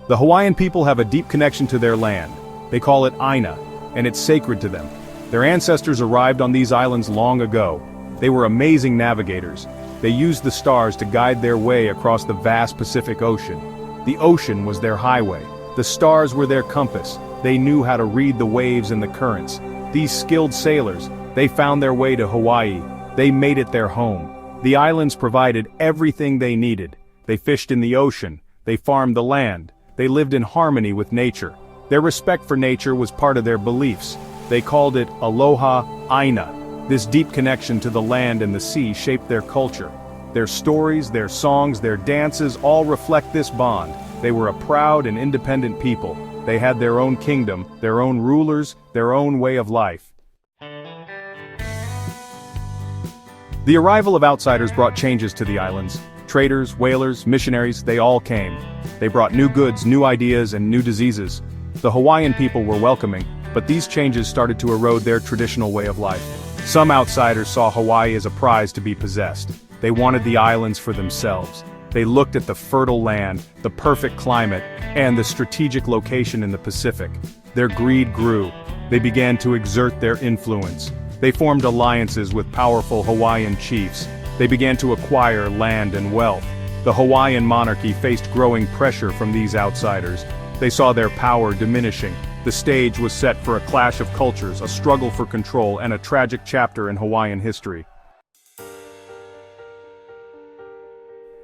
The Hawaiian people have a deep connection to their land. They call it Aina, and it's sacred to them. Their ancestors arrived on these islands long ago. They were amazing navigators. They used the stars to guide their way across the vast Pacific Ocean. The ocean was their highway. The stars were their compass. They knew how to read the waves and the currents. These skilled sailors, they found their way to Hawaii. They made it their home. The islands provided everything they needed. They fished in the ocean. They farmed the land. They lived in harmony with nature. Their respect for nature was part of their beliefs. They called it Aloha Aina. This deep connection to the land and the sea shaped their culture. Their stories, their songs, their dances all reflect this bond. They were a proud and independent people. They had their own kingdom, their own rulers, their own way of life. The arrival of outsiders brought changes to the islands. Traders, whalers, missionaries, they all came. They brought new goods, new ideas, and new diseases. The Hawaiian people were welcoming, but these changes started to erode their traditional way of life. Some outsiders saw Hawaii as a prize to be possessed. They wanted the islands for themselves. They looked at the fertile land, the perfect climate, and the strategic location in the Pacific. Their greed grew. They began to exert their influence. They formed alliances with powerful Hawaiian chiefs. They began to acquire land and wealth. The Hawaiian monarchy faced growing pressure from these outsiders. They saw their power diminishing. The stage was set for a clash of cultures, a struggle for control, and a tragic chapter in Hawaiian history.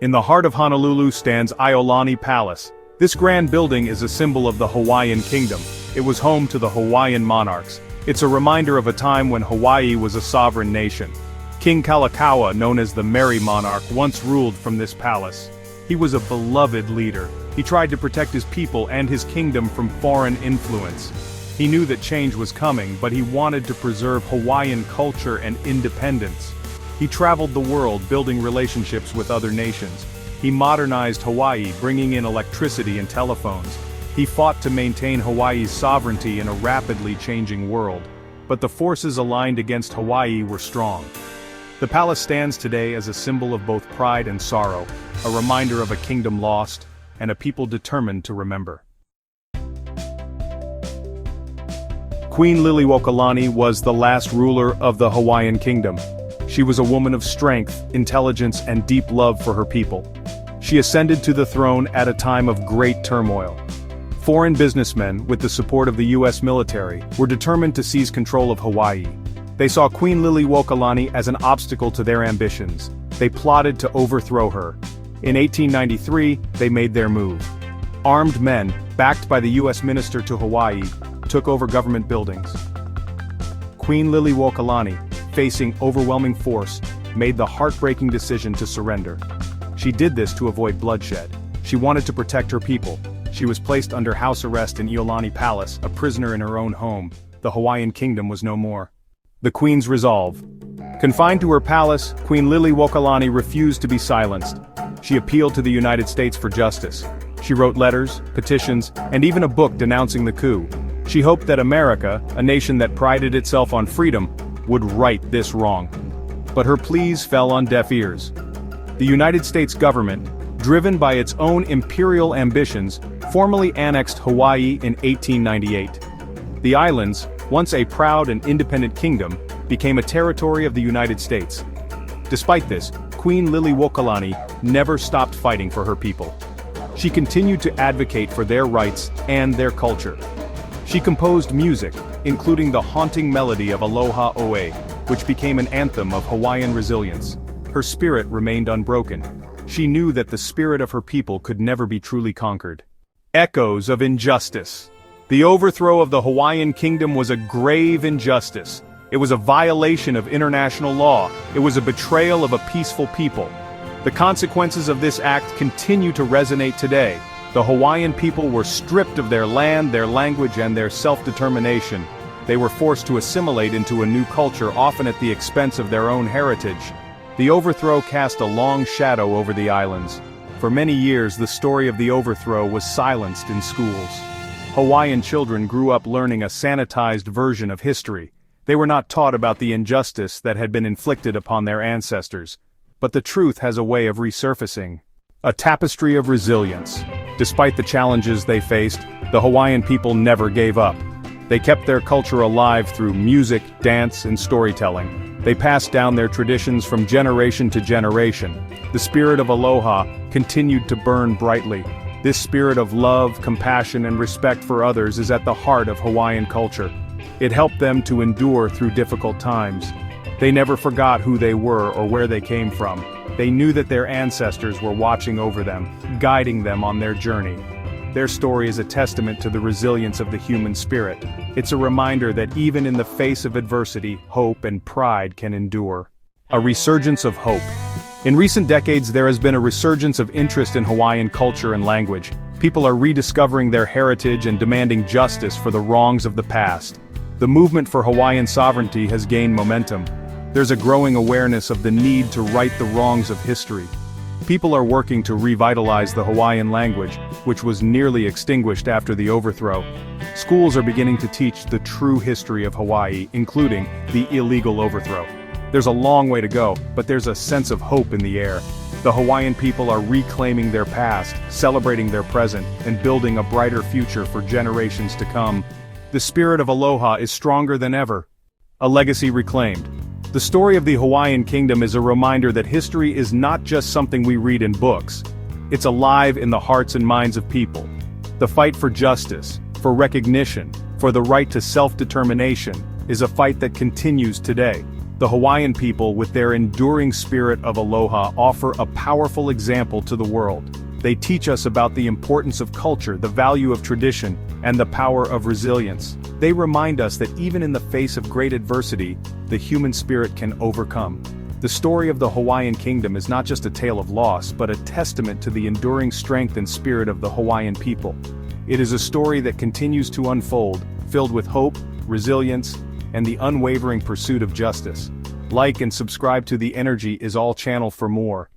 In the heart of Honolulu stands Iolani Palace. This grand building is a symbol of the Hawaiian kingdom. It was home to the Hawaiian monarchs. It's a reminder of a time when Hawaii was a sovereign nation. King Kalakaua, known as the Merry Monarch, once ruled from this palace. He was a beloved leader. He tried to protect his people and his kingdom from foreign influence. He knew that change was coming, but he wanted to preserve Hawaiian culture and independence. He traveled the world building relationships with other nations. He modernized Hawaii, bringing in electricity and telephones. He fought to maintain Hawaii's sovereignty in a rapidly changing world. But the forces aligned against Hawaii were strong. The palace stands today as a symbol of both pride and sorrow, a reminder of a kingdom lost, and a people determined to remember. Queen Liliuokalani was the last ruler of the Hawaiian kingdom. She was a woman of strength, intelligence, and deep love for her people. She ascended to the throne at a time of great turmoil. Foreign businessmen, with the support of the U.S. military, were determined to seize control of Hawaii. They saw Queen Liliuokalani as an obstacle to their ambitions. They plotted to overthrow her. In 1893, they made their move. Armed men, backed by the U.S. minister to Hawaii, took over government buildings. Queen Liliuokalani, facing overwhelming force, made the heartbreaking decision to surrender. She did this to avoid bloodshed. She wanted to protect her people. She was placed under house arrest in Iolani Palace, a prisoner in her own home. The Hawaiian kingdom was no more. The Queen's resolve. Confined to her palace, Queen Liliuokalani refused to be silenced. She appealed to the United States for justice. She wrote letters, petitions, and even a book denouncing the coup. She hoped that America, a nation that prided itself on freedom, would right this wrong. But her pleas fell on deaf ears. The United States government, driven by its own imperial ambitions, formally annexed Hawaii in 1898. The islands, once a proud and independent kingdom, became a territory of the United States. Despite this, Queen Liliuokalani never stopped fighting for her people. She continued to advocate for their rights and their culture. She composed music, including the haunting melody of Aloha Oe, which became an anthem of Hawaiian resilience. Her spirit remained unbroken. She knew that the spirit of her people could never be truly conquered. Echoes of injustice. The overthrow of the Hawaiian kingdom was a grave injustice. It was a violation of international law. It was a betrayal of a peaceful people. The consequences of this act continue to resonate today. The Hawaiian people were stripped of their land, their language, and their self-determination. They were forced to assimilate into a new culture, often at the expense of their own heritage. The overthrow cast a long shadow over the islands. For many years, the story of the overthrow was silenced in schools. Hawaiian children grew up learning a sanitized version of history. They were not taught about the injustice that had been inflicted upon their ancestors. But the truth has a way of resurfacing. A tapestry of resilience. Despite the challenges they faced, the Hawaiian people never gave up. They kept their culture alive through music, dance, and storytelling. They passed down their traditions from generation to generation. The spirit of aloha continued to burn brightly. This spirit of love, compassion, and respect for others is at the heart of Hawaiian culture. It helped them to endure through difficult times. They never forgot who they were or where they came from. They knew that their ancestors were watching over them, guiding them on their journey. Their story is a testament to the resilience of the human spirit. It's a reminder that even in the face of adversity, hope and pride can endure. A resurgence of hope. In recent decades, there has been a resurgence of interest in Hawaiian culture and language. People are rediscovering their heritage and demanding justice for the wrongs of the past. The movement for Hawaiian sovereignty has gained momentum. There's a growing awareness of the need to right the wrongs of history. People are working to revitalize the Hawaiian language, which was nearly extinguished after the overthrow. Schools are beginning to teach the true history of Hawaii, including the illegal overthrow. There's a long way to go, but there's a sense of hope in the air. The Hawaiian people are reclaiming their past, celebrating their present, and building a brighter future for generations to come. The spirit of aloha is stronger than ever. A legacy reclaimed. The story of the Hawaiian kingdom is a reminder that history is not just something we read in books. It's alive in the hearts and minds of people. The fight for justice, for recognition, for the right to self-determination, is a fight that continues today. The Hawaiian people, with their enduring spirit of aloha, offer a powerful example to the world. They teach us about the importance of culture, the value of tradition, and the power of resilience. They remind us that even in the face of great adversity, the human spirit can overcome. The story of the Hawaiian kingdom is not just a tale of loss, but a testament to the enduring strength and spirit of the Hawaiian people. It is a story that continues to unfold, filled with hope, resilience, and the unwavering pursuit of justice. Like and subscribe to The Energy is All channel for more.